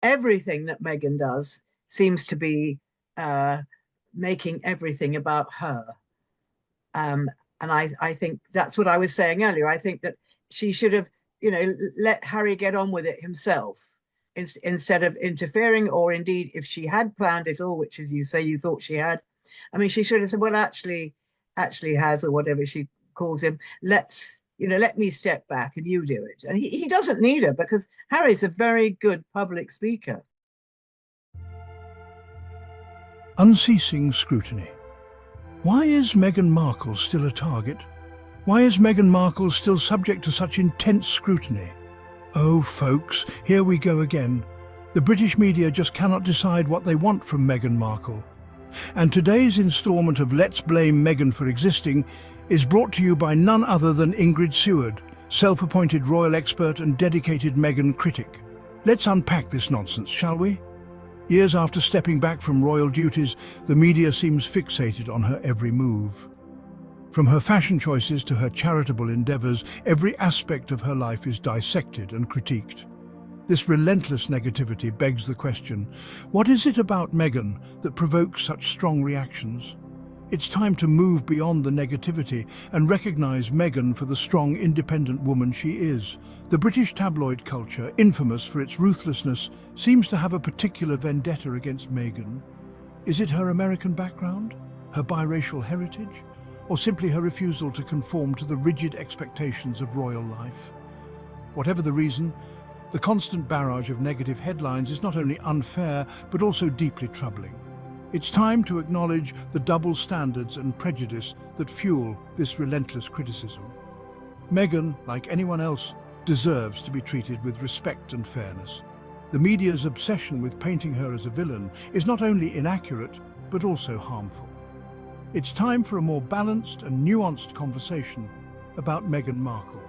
everything that Meghan does seems to be uh, making everything about her. Um, and I think that's what I was saying earlier. I think that she should have, let Harry get on with it himself instead of interfering, or indeed, if she had planned it all, which, as you say, you thought she had, I mean, she should have said, well, actually has, or whatever she calls him, let me step back and you do it. And he doesn't need her because Harry's a very good public speaker. Unceasing scrutiny. Why is Meghan Markle still a target? Why is Meghan Markle still subject to such intense scrutiny? Oh, folks, here we go again. The British media just cannot decide what they want from Meghan Markle. And today's instalment of Let's Blame Meghan for Existing is brought to you by none other than Ingrid Seward, self-appointed royal expert and dedicated Meghan critic. Let's unpack this nonsense, shall we? Years after stepping back from royal duties, the media seems fixated on her every move. From her fashion choices to her charitable endeavours, every aspect of her life is dissected and critiqued. This relentless negativity begs the question, what is it about Meghan that provokes such strong reactions? It's time to move beyond the negativity and recognise Meghan for the strong, independent woman she is. The British tabloid culture, infamous for its ruthlessness, seems to have a particular vendetta against Meghan. Is it her American background, her biracial heritage, or simply her refusal to conform to the rigid expectations of royal life? Whatever the reason, the constant barrage of negative headlines is not only unfair, but also deeply troubling. It's time to acknowledge the double standards and prejudice that fuel this relentless criticism. Meghan, like anyone else, deserves to be treated with respect and fairness. The media's obsession with painting her as a villain is not only inaccurate, but also harmful. It's time for a more balanced and nuanced conversation about Meghan Markle.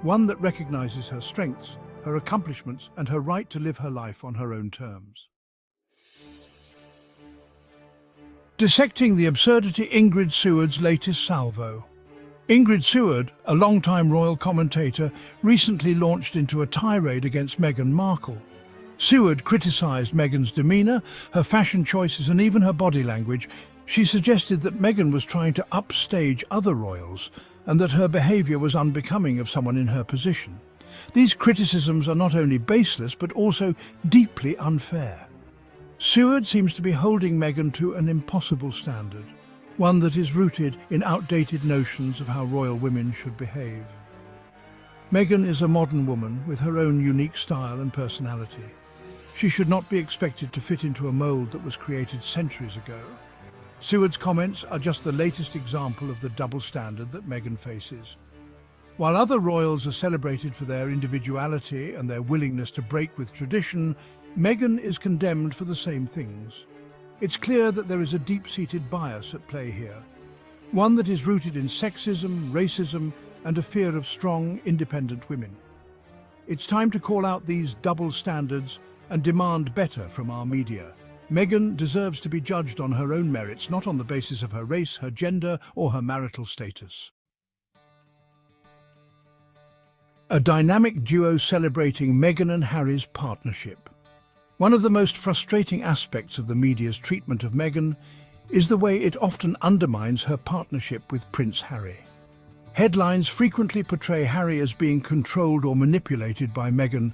One that recognises her strengths, her accomplishments, and her right to live her life on her own terms. Dissecting the absurdity, Ingrid Seward's latest salvo. Ingrid Seward, a long-time royal commentator, recently launched into a tirade against Meghan Markle. Seward criticised Meghan's demeanour, her fashion choices and even her body language. She suggested that Meghan was trying to upstage other royals and that her behaviour was unbecoming of someone in her position. These criticisms are not only baseless but also deeply unfair. Seward seems to be holding Meghan to an impossible standard, one that is rooted in outdated notions of how royal women should behave. Meghan is a modern woman with her own unique style and personality. She should not be expected to fit into a mould that was created centuries ago. Seward's comments are just the latest example of the double standard that Meghan faces. While other royals are celebrated for their individuality and their willingness to break with tradition, Meghan is condemned for the same things. It's clear that there is a deep-seated bias at play here, one that is rooted in sexism, racism, and a fear of strong, independent women. It's time to call out these double standards and demand better from our media. Meghan deserves to be judged on her own merits, not on the basis of her race, her gender, or her marital status. A dynamic duo celebrating Meghan and Harry's partnership. One of the most frustrating aspects of the media's treatment of Meghan is the way it often undermines her partnership with Prince Harry. Headlines frequently portray Harry as being controlled or manipulated by Meghan,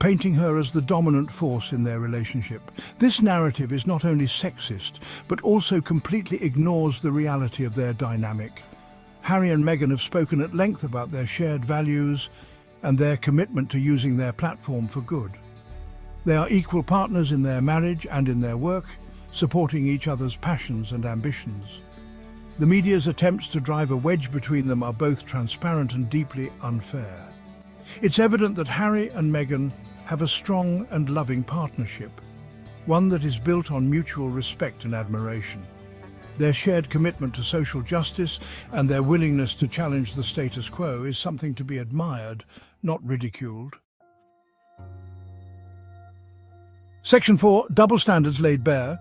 painting her as the dominant force in their relationship. This narrative is not only sexist, but also completely ignores the reality of their dynamic. Harry and Meghan have spoken at length about their shared values and their commitment to using their platform for good. They are equal partners in their marriage and in their work, supporting each other's passions and ambitions. The media's attempts to drive a wedge between them are both transparent and deeply unfair. It's evident that Harry and Meghan have a strong and loving partnership, one that is built on mutual respect and admiration. Their shared commitment to social justice and their willingness to challenge the status quo is something to be admired, not ridiculed. Section 4, Double Standards Laid Bare.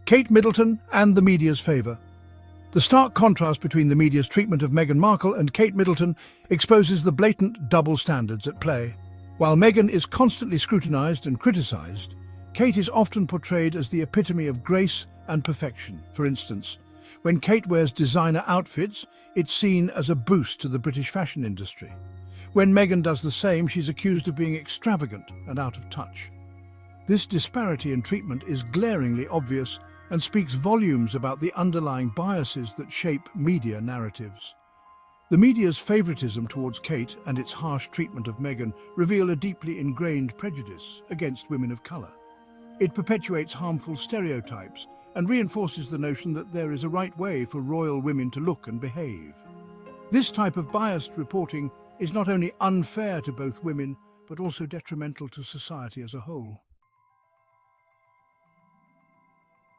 Kate Middleton and the media's favour. The stark contrast between the media's treatment of Meghan Markle and Kate Middleton exposes the blatant double standards at play. While Meghan is constantly scrutinized and criticized, Kate is often portrayed as the epitome of grace and perfection. For instance, when Kate wears designer outfits, it's seen as a boost to the British fashion industry. When Meghan does the same, she's accused of being extravagant and out of touch. This disparity in treatment is glaringly obvious and speaks volumes about the underlying biases that shape media narratives. The media's favoritism towards Kate and its harsh treatment of Meghan reveal a deeply ingrained prejudice against women of colour. It perpetuates harmful stereotypes and reinforces the notion that there is a right way for royal women to look and behave. This type of biased reporting is not only unfair to both women, but also detrimental to society as a whole.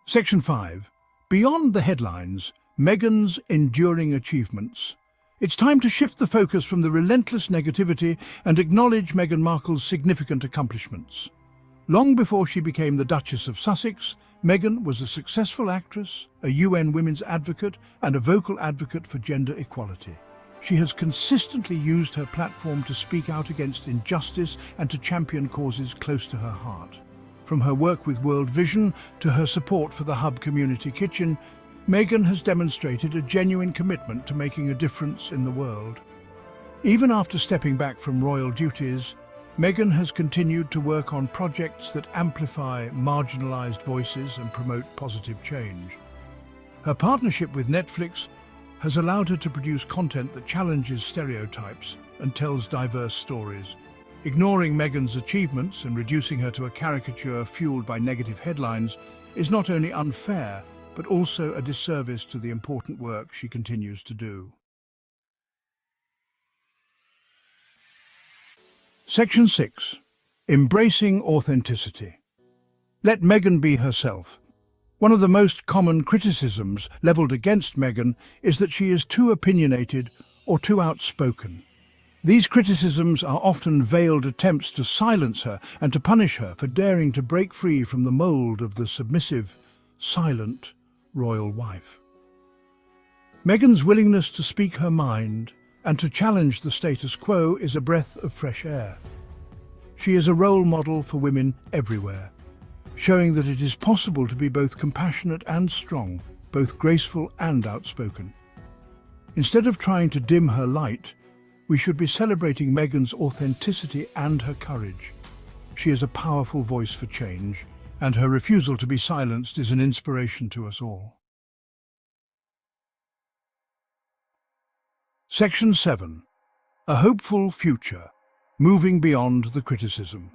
Section 5. Beyond the headlines, Meghan's enduring achievements. It's time to shift the focus from the relentless negativity and acknowledge Meghan Markle's significant accomplishments. Long before she became the Duchess of Sussex, Meghan was a successful actress, a UN women's advocate, and a vocal advocate for gender equality. She has consistently used her platform to speak out against injustice and to champion causes close to her heart. From her work with World Vision to her support for the Hub Community Kitchen, Meghan has demonstrated a genuine commitment to making a difference in the world. Even after stepping back from royal duties, Meghan has continued to work on projects that amplify marginalized voices and promote positive change. Her partnership with Netflix has allowed her to produce content that challenges stereotypes and tells diverse stories. Ignoring Meghan's achievements and reducing her to a caricature fueled by negative headlines is not only unfair, but also a disservice to the important work she continues to do. Section 6. Embracing authenticity. Let Meghan be herself. One of the most common criticisms leveled against Meghan is that she is too opinionated or too outspoken. These criticisms are often veiled attempts to silence her and to punish her for daring to break free from the mold of the submissive, silent royal wife. Meghan's willingness to speak her mind and to challenge the status quo is a breath of fresh air. She is a role model for women everywhere, showing that it is possible to be both compassionate and strong, both graceful and outspoken. Instead of trying to dim her light, we should be celebrating Meghan's authenticity and her courage. She is a powerful voice for change, and her refusal to be silenced is an inspiration to us all. Section 7. A hopeful future, moving beyond the criticism.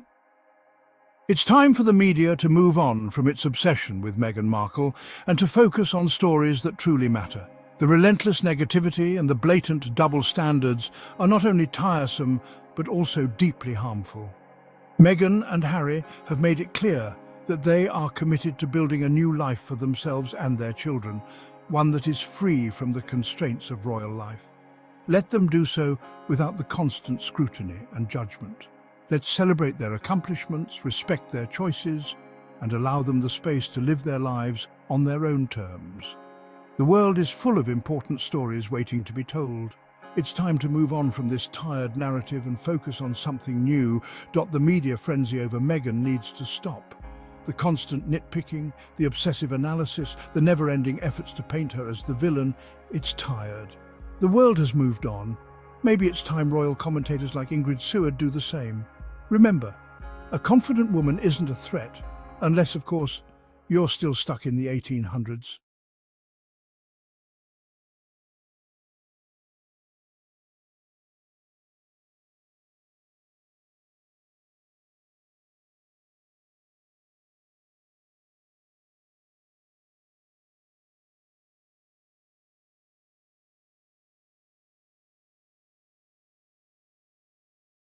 It's time for the media to move on from its obsession with Meghan Markle and to focus on stories that truly matter. The relentless negativity and the blatant double standards are not only tiresome, but also deeply harmful. Meghan and Harry have made it clear that they are committed to building a new life for themselves and their children, one that is free from the constraints of royal life. Let them do so without the constant scrutiny and judgment. Let's celebrate their accomplishments, respect their choices, and allow them the space to live their lives on their own terms. The world is full of important stories waiting to be told. It's time to move on from this tired narrative and focus on something new. The media frenzy over Meghan needs to stop. The constant nitpicking, the obsessive analysis, the never-ending efforts to paint her as the villain, it's tired. The world has moved on. Maybe it's time royal commentators like Ingrid Seward do the same. Remember, a confident woman isn't a threat, unless, of course, you're still stuck in the 1800s.